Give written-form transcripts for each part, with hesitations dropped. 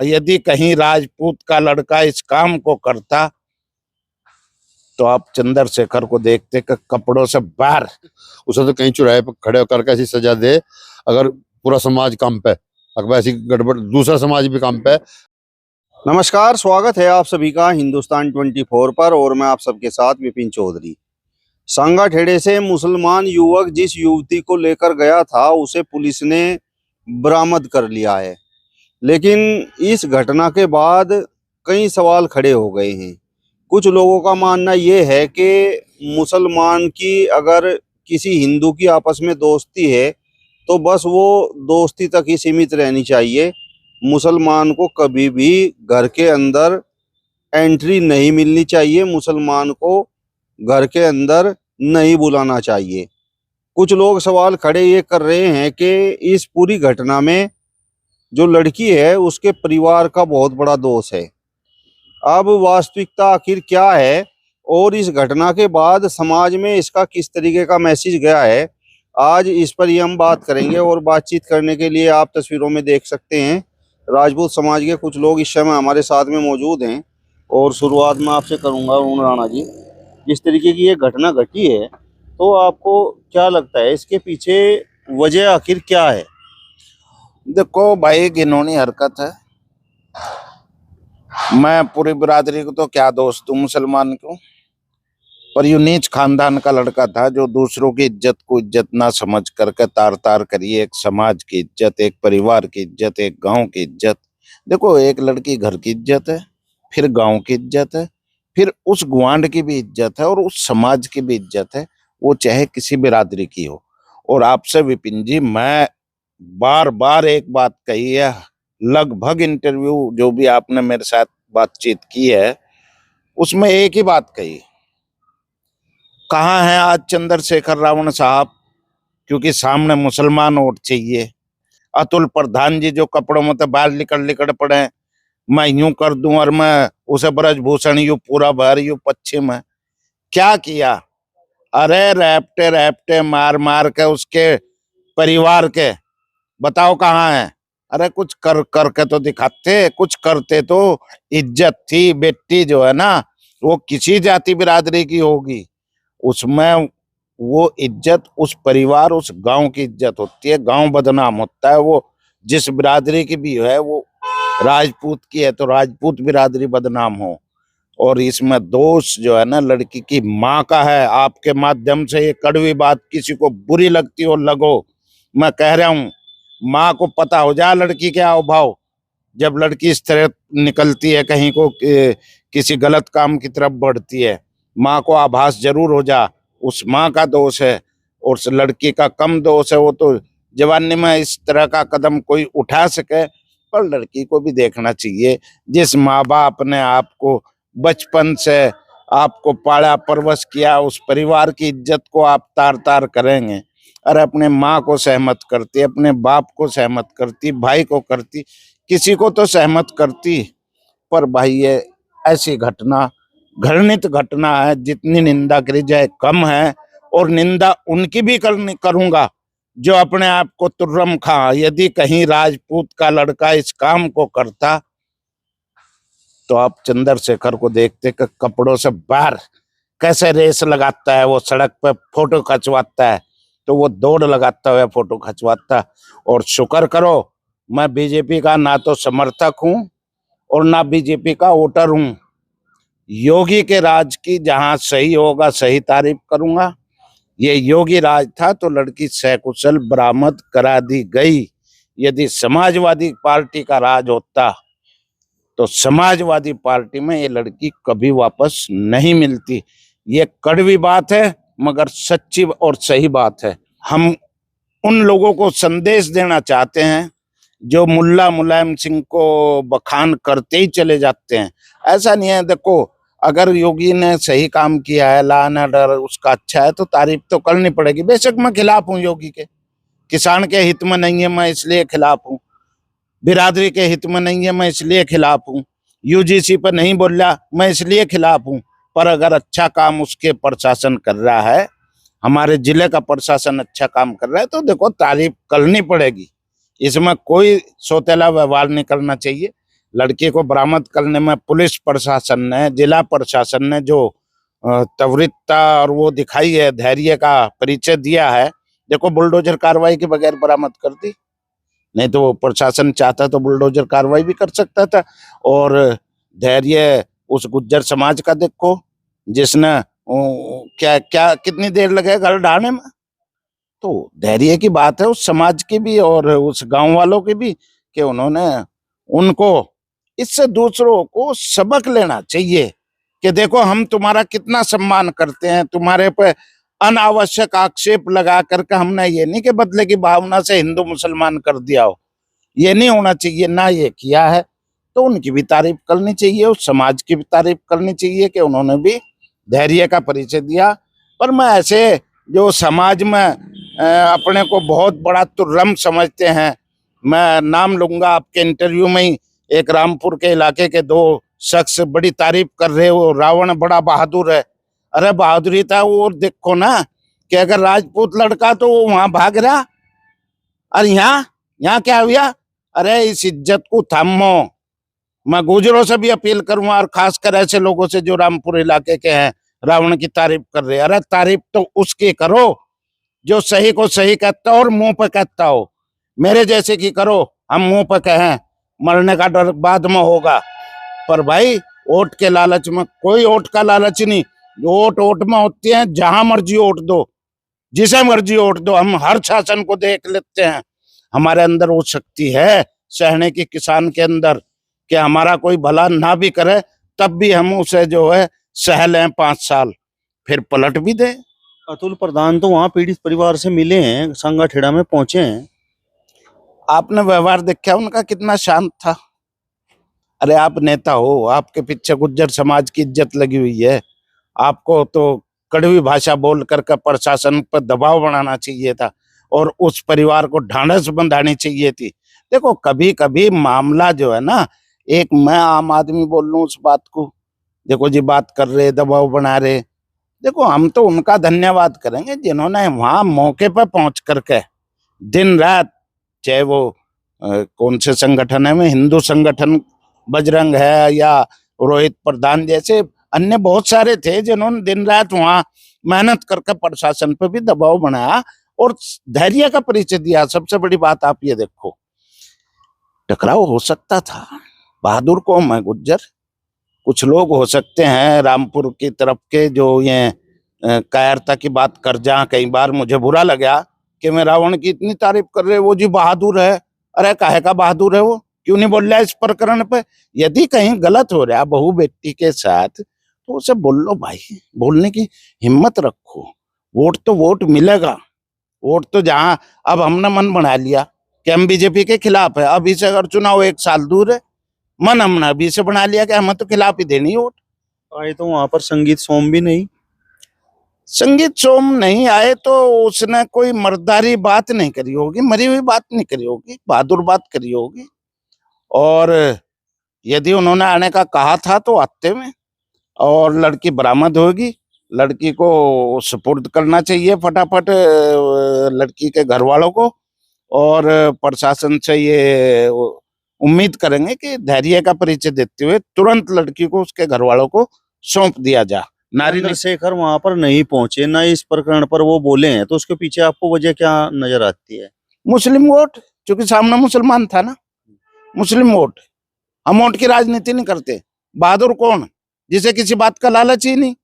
यदि कहीं राजपूत का लड़का इस काम को करता तो आप चंद्रशेखर को देखते कि कपड़ों से बाहर। उसे तो कहीं चौराहे पर खड़े होकर के ऐसी सजा दे, अगर पूरा समाज काम पे, अगर ऐसी गड़बड़ दूसरा समाज भी काम पे। नमस्कार, स्वागत है आप सभी का हिंदुस्तान 24 पर और मैं आप सबके साथ विपिन चौधरी। सांगा ठेड़े से मुसलमान युवक जिस युवती को लेकर गया था उसे पुलिस ने बरामद कर लिया है, लेकिन इस घटना के बाद कई सवाल खड़े हो गए हैं। कुछ लोगों का मानना यह है कि मुसलमान की अगर किसी हिंदू की आपस में दोस्ती है तो बस वो दोस्ती तक ही सीमित रहनी चाहिए। मुसलमान को कभी भी घर के अंदर एंट्री नहीं मिलनी चाहिए, मुसलमान को घर के अंदर नहीं बुलाना चाहिए। कुछ लोग सवाल खड़े ये कर रहे हैं कि इस पूरी घटना में जो लड़की है उसके परिवार का बहुत बड़ा दोष है। अब वास्तविकता आखिर क्या है और इस घटना के बाद समाज में इसका किस तरीके का मैसेज गया है, आज इस पर ही हम बात करेंगे। और बातचीत करने के लिए आप तस्वीरों में देख सकते हैं राजपूत समाज के कुछ लोग इस समय हमारे साथ में मौजूद हैं। और शुरुआत में आपसे करूंगा अरुण राणा जी, जिस तरीके की ये घटना घटी है तो आपको क्या लगता है इसके पीछे वजह आखिर क्या है? देखो भाई, घिनौनी हरकत है। मैं पूरी बिरादरी को तो क्या दोष दूं मुसलमान को, पर यूं नीच खानदान का लड़का था जो दूसरों की इज्जत को इज्जत ना समझ करके तार तार करिए एक समाज की इज्जत, एक परिवार की इज्जत, एक गांव की इज्जत। देखो, एक लड़की घर की इज्जत है, फिर गांव की इज्जत है, फिर उस गुआंढ की भी इज्जत है और उस समाज की भी इज्जत है, वो चाहे किसी बिरादरी की हो। और आपसे विपिन जी, मैं बार बार एक बात कही है, लगभग इंटरव्यू जो भी आपने मेरे साथ बातचीत की है उसमें एक ही बात कही, कहाँ है आज चंद्रशेखर रावण साहब, क्योंकि सामने मुसलमान वोट चाहिए। अतुल प्रधान जी जो कपड़ों में तो बाल लिकड़ लिकड़ पड़े, मैं यूं कर दूं और मैं उसे ब्रजभूषण यू पूरा भर यू पश्चिम है, क्या किया? अरे रैपटे रैपटे मार मार के उसके परिवार के बताओ कहाँ है। अरे कुछ कर करके तो दिखाते, कुछ करते तो इज्जत थी। बेटी जो है ना, वो किसी जाति बिरादरी की होगी, उसमें वो इज्जत उस परिवार उस गांव की इज्जत होती है। गांव बदनाम होता है, वो जिस बिरादरी की भी है, वो राजपूत की है तो राजपूत बिरादरी बदनाम हो। और इसमें दोष जो है ना लड़की की माँ का है। आपके माध्यम से ये कड़वी बात किसी को बुरी लगती हो लगो, मैं कह रहा हूँ, माँ को पता हो जाए लड़की के हाव भाव। जब लड़की इस तरह निकलती है कहीं को किसी गलत काम की तरफ बढ़ती है, माँ को आभास जरूर हो जा, उस माँ का दोष है और उस लड़की का कम दोष है। वो तो जवानी में इस तरह का कदम कोई उठा सके, पर लड़की को भी देखना चाहिए। जिस माँ बाप ने आपको बचपन से आपको पाला परवश किया, उस परिवार की इज्जत को आप तार तार करेंगे। अरे अपने माँ को सहमत करती, अपने बाप को सहमत करती, भाई को करती, किसी को तो सहमत करती। पर भाई ये ऐसी घटना घृणित घटना है, जितनी निंदा करी जाए कम है। और निंदा उनकी भी करूंगा जो अपने आप को तुर्रम खा। यदि कहीं राजपूत का लड़का इस काम को करता तो आप चंद्रशेखर को देखते कि कपड़ों से बाहर कैसे रेस लगाता है, वो सड़क पे फोटो खिंचवाता है तो वो दौड़ लगाता हुआ फोटो खिंचवाता। और शुक्र करो, मैं बीजेपी का ना तो समर्थक हूं और ना बीजेपी का वोटर हूं। योगी के राज की जहां सही होगा सही तारीफ करूंगा। ये योगी राज था तो लड़की सकुशल बरामद करा दी गई। यदि समाजवादी पार्टी का राज होता तो समाजवादी पार्टी में ये लड़की कभी वापस नहीं मिलती। ये कड़वी बात है मगर सच्ची और सही बात है। हम उन लोगों को संदेश देना चाहते हैं जो मुल्ला मुलायम सिंह को बखान करते ही चले जाते हैं। ऐसा नहीं है। देखो, अगर योगी ने सही काम किया है, लॉ एंड ऑर्डर उसका अच्छा है तो तारीफ तो करनी पड़ेगी। बेशक मैं खिलाफ हूँ योगी के, किसान के हित में नहीं है मैं इसलिए खिलाफ हूँ, बिरादरी के हित में नहीं है मैं इसलिए खिलाफ हूँ, यूजीसी पर नहीं बोला मैं इसलिए खिलाफ हूँ। पर अगर अच्छा काम उसके प्रशासन कर रहा है, हमारे जिले का प्रशासन अच्छा काम कर रहा है तो देखो तारीफ करनी पड़ेगी। इसमें कोई सौतेला व्यवहार नहीं करना चाहिए। लड़की को बरामद करने में पुलिस प्रशासन ने, जिला प्रशासन ने जो त्वरितता और वो दिखाई है, धैर्य का परिचय दिया है। देखो बुलडोजर कार्रवाई के बगैर बरामद कर दी, नहीं तो प्रशासन चाहता तो बुलडोजर कार्रवाई भी कर सकता था। और धैर्य उस गुज्जर समाज का देखो, जिसने क्या क्या कितनी देर लगे घर ढाने में। तो धैर्य की बात है उस समाज की भी और उस गांव वालों की भी, कि उन्होंने उनको इससे दूसरों को सबक लेना चाहिए कि देखो हम तुम्हारा कितना सम्मान करते हैं, तुम्हारे पे अनावश्यक आक्षेप लगा करके हमने ये नहीं कि बदले की भावना से हिंदू मुसलमान कर दिया हो, ये नहीं होना चाहिए ना, ये किया है तो उनकी भी तारीफ करनी चाहिए, उस समाज की भी तारीफ करनी चाहिए कि उन्होंने भी धैर्य का परिचय दिया। पर मैं ऐसे जो समाज में अपने को बहुत बड़ा तुर्रम समझते हैं, मैं नाम लूंगा आपके इंटरव्यू में ही, एक रामपुर के इलाके के दो शख्स बड़ी तारीफ कर रहे हो, रावण बड़ा बहादुर है। अरे बहादुरी था वो देखो ना, कि अगर राजपूत लड़का तो वो वहां भाग रहा, और यहाँ क्या हुआ? अरे इस इज्जत को थामो। मैं गुजरों से भी अपील करूंगा, और खासकर ऐसे लोगों से जो रामपुर इलाके के हैं, रावण की तारीफ कर रहे हैं। अरे तारीफ तो उसकी करो जो सही को सही कहता हो और मुंह पे कहता हो, मेरे जैसे की करो। हम मुंह पे कहें, मरने का डर बाद में होगा, पर भाई वोट के लालच में, कोई वोट का लालच नहीं, वोट में होती है, जहां मर्जी वोट दो, जिसे मर्जी वोट दो। हम हर शासन को देख लेते हैं, हमारे अंदर वो शक्ति है सहने की, किसान के अंदर, कि हमारा कोई भला ना भी करे तब भी हम उसे जो है सह लें 5 साल, फिर पलट भी दे। अतुल प्रधान तो वहाँ पीड़ित परिवार से मिले हैं, संगाठेड़ा में पहुंचे हैं। आपने व्यवहार देखा उनका कितना शांत था। अरे आप नेता हो, आपके पीछे गुज्जर समाज की इज्जत लगी हुई है, आपको तो कड़वी भाषा बोल करके प्रशासन पर दबाव बनाना चाहिए था और उस परिवार को ढांढस बंधानी चाहिए थी। देखो कभी कभी मामला जो है ना, एक मैं आम आदमी बोल लूं उस बात को, देखो जी बात कर रहे, दबाव बना रहे, देखो हम तो उनका धन्यवाद करेंगे जिन्होंने वहां मौके पर पहुंच करके दिन रात, चाहे वो कौन से संगठन है, में हिंदू संगठन बजरंग है या रोहित प्रधान जैसे अन्य बहुत सारे थे, जिन्होंने दिन रात वहां मेहनत करके प्रशासन पर भी दबाव बनाया और धैर्य का परिचय दिया। सबसे बड़ी बात आप ये देखो, टकराव हो सकता था, बहादुर कौम है गुज्जर, कुछ लोग हो सकते हैं रामपुर की तरफ के जो ये कायरता की बात कर जा, कई बार मुझे बुरा लगा कि मैं रावण की इतनी तारीफ कर रहे, वो जी बहादुर है। अरे काहे का बहादुर है वो, क्यों नहीं बोल रहा इस प्रकरण पे? यदि कहीं गलत हो रहा बहू बेटी के साथ तो उसे बोल लो भाई, बोलने की हिम्मत रखो। वोट तो वोट मिलेगा, वोट तो जहां, अब हमने मन बना लिया कि हम बीजेपी के खिलाफ है, अभी से अगर चुनाव 1 साल दूर है, मन हमने अभी से बना लिया कि हमें तो खिलाफ ही देनी वोट। आए तो वहां पर संगीत सोम भी नहीं, संगीत सोम नहीं आए तो उसने कोई मर्दारी बात नहीं करी होगी, मरी हुई बात नहीं करी होगी, बहादुर बात करी होगी। और यदि उन्होंने आने का कहा था तो आते में, और लड़की बरामद होगी, लड़की को सुपुर्द करना चाहिए फटाफट लड़की के घर वालों को, और प्रशासन से ये उम्मीद करेंगे कि धैर्य का परिचय देते हुए तुरंत लड़की को उसके घर वालों को सौंप दिया जा। नारी शेखर वहां पर नहीं पहुंचे, ना इस प्रकरण पर वो बोले हैं, तो उसके पीछे आपको वजह क्या नजर आती है? मुस्लिम वोट, क्योंकि सामने मुसलमान था ना, मुस्लिम वोट। हम वोट की राजनीति नहीं करते। बहादुर कौन? जिसे किसी बात का लालच ही नहीं,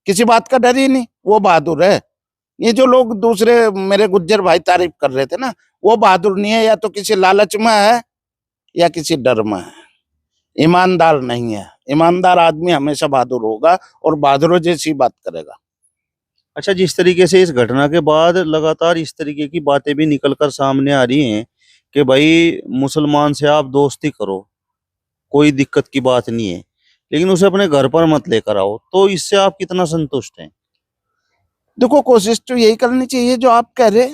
किसी बात का डर ही नहीं, वो बहादुर है। ये जो लोग दूसरे मेरे गुज्जर भाई तारीफ कर रहे थे ना, वो बहादुर नहीं है, या तो किसी लालच में है या किसी डर में है, ईमानदार नहीं है। ईमानदार आदमी हमेशा बहादुर होगा और बहादुरों जैसी बात करेगा। अच्छा, जिस तरीके से इस घटना के बाद लगातार इस तरीके की बातें भी निकलकर सामने आ रही हैं कि भाई मुसलमान से आप दोस्ती करो, कोई दिक्कत की बात नहीं है, लेकिन उसे अपने घर पर मत लेकर आओ, तो इससे आप कितना संतुष्ट हैं? देखो कोशिश तो यही करनी चाहिए जो आप कह रहे,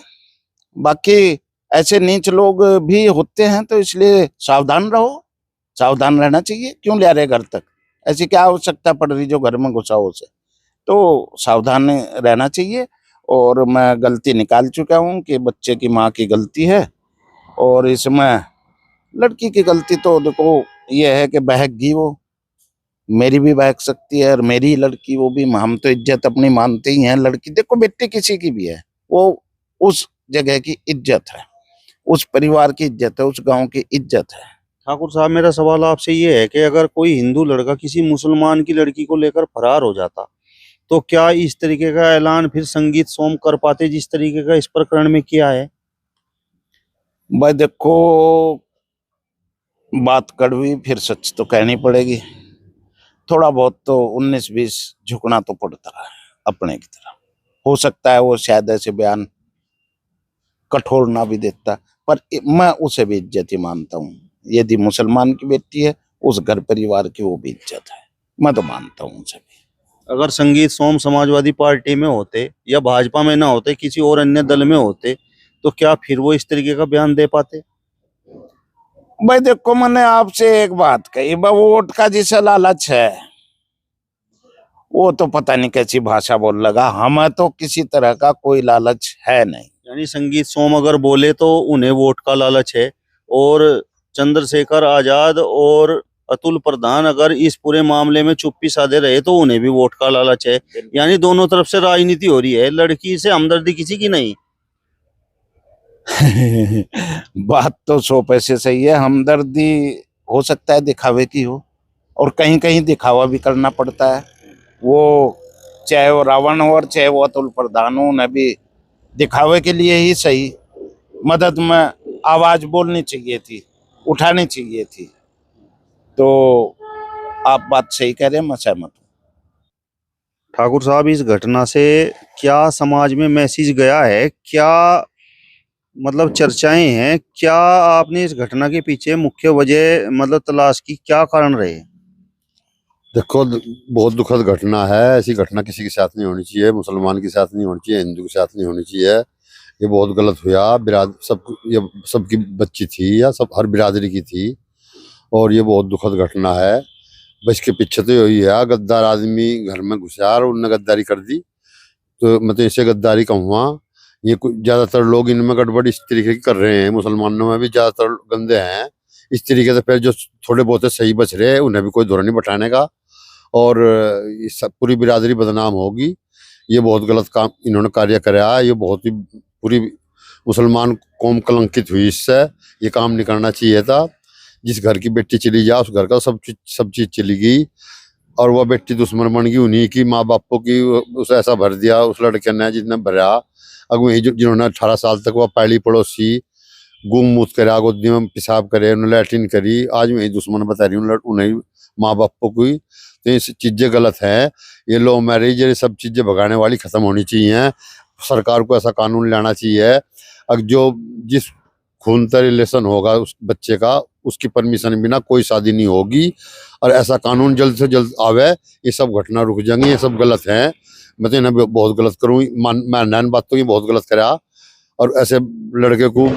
बाकी ऐसे नीच लोग भी होते हैं, तो इसलिए सावधान रहो, सावधान रहना चाहिए। क्यों ले रहे घर तक, ऐसी क्या आवश्यकता पड़ रही जो घर में घुसाओ उसे, तो सावधान रहना चाहिए। और मैं गलती निकाल चुका हूँ कि बच्चे की माँ की गलती है, और इसमें लड़की की गलती तो देखो ये है कि बहकगी वो, मेरी भी बहक सकती है और मेरी लड़की वो भी, हम तो इज्जत अपनी मानते ही हैं। लड़की देखो बेटी किसी की भी है, वो उस जगह की इज्जत है, उस परिवार की इज्जत है, उस गांव की इज्जत है। ठाकुर साहब, मेरा सवाल आपसे ये है कि अगर कोई हिंदू लड़का किसी मुसलमान की लड़की को लेकर फरार हो जाता, तो क्या इस तरीके का ऐलान फिर संगीत सोम कर पाते जिस तरीके का इस प्रकरण में किया है? भाई देखो, बात कड़वी फिर सच तो कहनी पड़ेगी। थोड़ा बहुत तो 19-20 झुकना तो पड़ता है अपने की तरफ। हो सकता है वो शायद ऐसे बयान कठोर ना भी देता, पर मैं उसे भी इज्जत ही मानता हूँ। यदि मुसलमान की बेटी है, उस घर परिवार की वो भी इज्जत है, मैं तो मानता हूँ उसे भी। अगर संगीत सोम समाजवादी पार्टी में होते या भाजपा में ना होते, किसी और अन्य दल में होते, तो क्या फिर वो इस तरीके का बयान दे पाते? भाई देखो, मैंने आपसे एक बात कही, भाई वोट का जिसे लालच है वो तो पता नहीं कैसी भाषा बोल लगा, हमें तो किसी तरह का कोई लालच है नहीं। यानी संगीत सोम अगर बोले तो उन्हें वोट का लालच है, और चंद्रशेखर आजाद और अतुल प्रधान अगर इस पूरे मामले में चुप्पी साधे रहे तो उन्हें भी वोट का लालच है। यानी दोनों तरफ से राजनीति हो रही है, लड़की से हमदर्दी किसी की नहीं। बात तो 100 पैसे सही है। हमदर्दी हो सकता है दिखावे की हो, और कहीं कहीं दिखावा भी करना पड़ता है। वो चाहे वो रावण हो और चाहे वो अतुल प्रधान हो, उन्हें भी दिखावे के लिए ही सही मदद में आवाज बोलनी चाहिए थी, उठानी चाहिए थी। तो आप बात सही कह रहे हैं, मैं सहमत हूँ। ठाकुर साहब, इस घटना से क्या समाज में मैसेज गया है, क्या मतलब चर्चाएं हैं, क्या आपने इस घटना के पीछे मुख्य वजह मतलब तलाश की, क्या कारण रहे? देखो, बहुत दुखद घटना है। ऐसी घटना किसी के साथ नहीं होनी चाहिए, मुसलमान के साथ नहीं होनी चाहिए, हिंदू के साथ नहीं होनी चाहिए। ये बहुत गलत हुआ। ये सबकी बच्ची थी, या सब हर बिरादरी की थी, और ये बहुत दुखद घटना है। बस इसके पीछे तो यही है, गद्दार आदमी घर में घुसा और उनने गद्दारी कर दी। तो मैं तो इसे गद्दारी कहूँगा। ये ज्यादातर लोग इनमें गड़बड़ इस तरीके की कर रहे हैं, मुसलमानों में भी ज्यादातर गंदे हैं इस तरीके से। फिर जो थोड़े बहुत सही बच रहे हैं उन्हें भी कोई दौर नहीं बैठाने का, और ये सब पूरी बिरादरी बदनाम होगी। ये बहुत गलत काम इन्होंने कार्य कराया। ये बहुत ही पूरी मुसलमान कौम कलंकित हुई इससे। ये काम नहीं करना चाहिए था। जिस घर की बेटी चली जा, उस घर का सब चीज चली गई, और वह बेटी दुश्मन बन गई उन्हीं की माँ बापों की। उसे ऐसा भर दिया उस लड़के ने जिसने भरा। अब वही जिन्होंने 18 साल तक वह पहली पड़ोसी गुममूत करा, गोदी में पेशाब करे, उन्हें लैट्रिन करी, आज वही दुश्मन बता रही उन्हें माँ बापों की। तो ये चीजें गलत हैं। ये लव मैरिज, ये सब चीजें भगाने वाली खत्म होनी चाहिए। सरकार को ऐसा कानून लाना चाहिए, अब जो जिस खून का रिलेशन होगा उस बच्चे का, उसकी परमिशन बिना कोई शादी नहीं होगी। और ऐसा कानून जल्द से जल्द आवे, ये सब घटना रुक जाएंगी। ये सब गलत है। मैं तो इन्हें बहुत गलत करूँ, मैं नैन बात तो ये बहुत गलत करा। और ऐसे लड़के को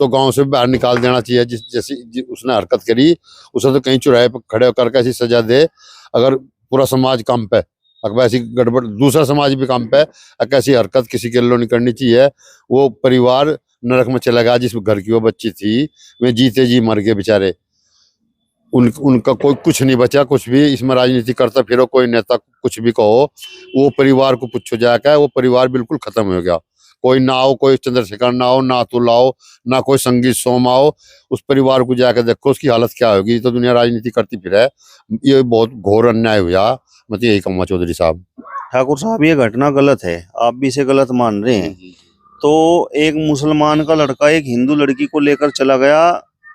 तो गांव से बाहर निकाल देना चाहिए। जैसी उसने हरकत करी, उसे तो कहीं चौराहे पर खड़े होकर ऐसी सजा दे। अगर पूरा समाज काम पे, अगर ऐसी गड़बड़ दूसरा समाज भी काम पे, अगर ऐसी हरकत किसी के लिए नहीं करनी चाहिए। वो परिवार नरक में चला गया जिस घर की वो बच्ची थी। वे जीते जी मर गए बेचारे। उनका कोई कुछ नहीं बचा। कुछ भी इसमें राजनीति करता फिर कोई नेता कुछ भी कहो, वो परिवार को पूछो जाकर, वो परिवार बिल्कुल खत्म हो गया। कोई ना हो, कोई चंद्रशेखर ना हो, ना अतुल आओ, ना कोई संगीत सोम आओ, उस परिवार को जाकर देखो उसकी हालत क्या होगी। तो दुनिया राजनीति करती फिर है। ये बहुत घोर अन्याय हुआ। मैं तो यही कहूँगा चौधरी साहब। ठाकुर साहब, ये घटना गलत है, आप भी इसे गलत मान रहे हैं। तो एक मुसलमान का लड़का एक हिंदू लड़की को लेकर चला गया,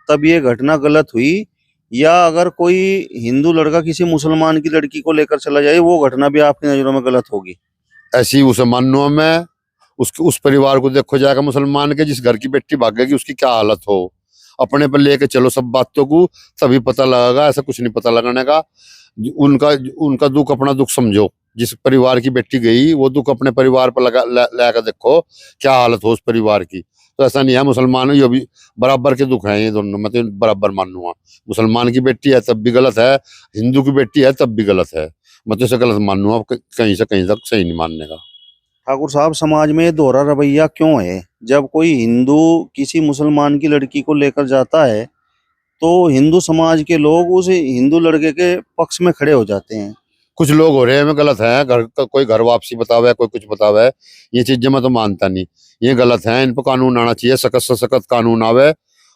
तब ये घटना गलत हुई? या अगर कोई हिंदू लड़का किसी मुसलमान की लड़की को लेकर चला जाए, वो घटना भी आपकी नजरों में गलत होगी? ऐसी उस मानो में उस परिवार को देखो जाएगा, मुसलमान के जिस घर की बेटी भागेगी उसकी क्या हालत हो। अपने पर लेके चलो सब बातों को, तभी पता लगेगा। ऐसा कुछ नहीं पता लगाने का। उनका उनका दुख अपना दुख समझो। जिस परिवार की बेटी गई वो दुख अपने परिवार पर लगा देखो क्या हालत हो उस परिवार की। तो ऐसा नहीं है, मुसलमान ये भी बराबर के दुख हैं ये दोनों। मैं तो बराबर मानूंगा। मुसलमान की बेटी है तब भी गलत है, हिंदू की बेटी है तब भी गलत है। मैं तो इसे गलत मानूंगा, कहीं से कहीं तक सही नहीं मानने का। ठाकुर साहब, समाज में ये दोहरा रवैया क्यों है? जब कोई हिंदू किसी मुसलमान की लड़की को लेकर जाता है तो हिंदू समाज के लोग उस हिंदू लड़के के पक्ष में खड़े हो जाते हैं। कुछ लोग हो रहे हैं, मैं गलत है, कोई घर वापसी बतावे, कोई कुछ बतावे, ये चीजें मैं तो मानता नहीं, ये गलत है। इन पर कानून आना चाहिए, सख्त से सख्त कानून आवे,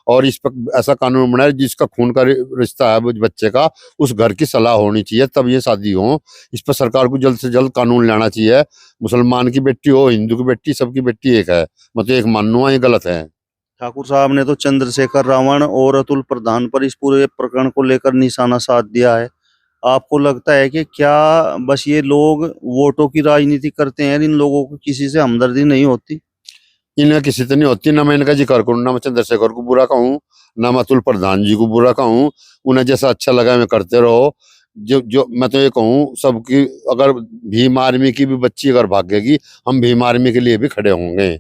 और इस पर ऐसा कानून बनाए जिसका खून का रिश्ता है बच्चे का, उस घर की सलाह होनी चाहिए तब ये शादी हो। इस पर सरकार को जल्द से जल्द कानून लाना चाहिए। मुसलमान की बेटी हो, हिंदू की बेटी, सबकी बेटी एक है, मतलब एक मानूंगा, ये गलत है। ठाकुर साहब ने तो चंद्रशेखर रावण और अतुल प्रधान पर इस पूरे प्रकरण को लेकर निशाना साध दिया है। आपको लगता है कि क्या बस ये लोग वोटों की राजनीति करते हैं, इन लोगों को किसी से हमदर्दी नहीं होती? इन्हें किसी से नहीं होती, ना मैं इनका जिक्र करूँ, ना मैं चंद्रशेखर को बुरा कहूँ, ना मैं अतुल प्रधान जी को बुरा कहूँ। उन्हें जैसा अच्छा लगा मैं करते रहो। जो जो मैं तो ये कहूँ सबकी, अगर भीम आर्मी की भी बच्ची अगर भागेगी, हम भीम आर्मी के लिए भी खड़े होंगे।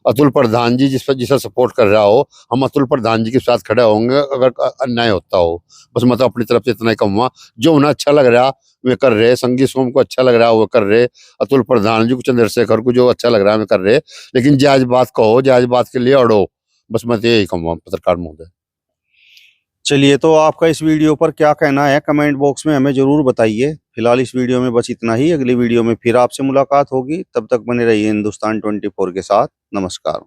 अतुल प्रधान जी जिसे सपोर्ट कर रहा हो, हम अतुल प्रधान जी के साथ खड़े होंगे अगर अन्याय होता हो। बस मैं तो अपनी तरफ से इतना ही कहूँगा, जो उन्हें अच्छा लग रहा वे कर रहे, संगीत सोम को अच्छा लग रहा है वो कर रहे, अतुल प्रधान जी को, चंद्रशेखर को जो अच्छा लग रहा है मैं कर रहे, लेकिन जायज बात कहो, जायज बात के लिए अड़ो। बस मैं तो यही कहूँगा पत्रकार महोदय। चलिए, तो आपका इस वीडियो पर क्या कहना है कमेंट बॉक्स में हमें जरूर बताइए। फिलहाल इस वीडियो में बस इतना ही। अगली वीडियो में फिर आपसे मुलाकात होगी, तब तक बने रहिए हिंदुस्तान 24 के साथ। नमस्कार।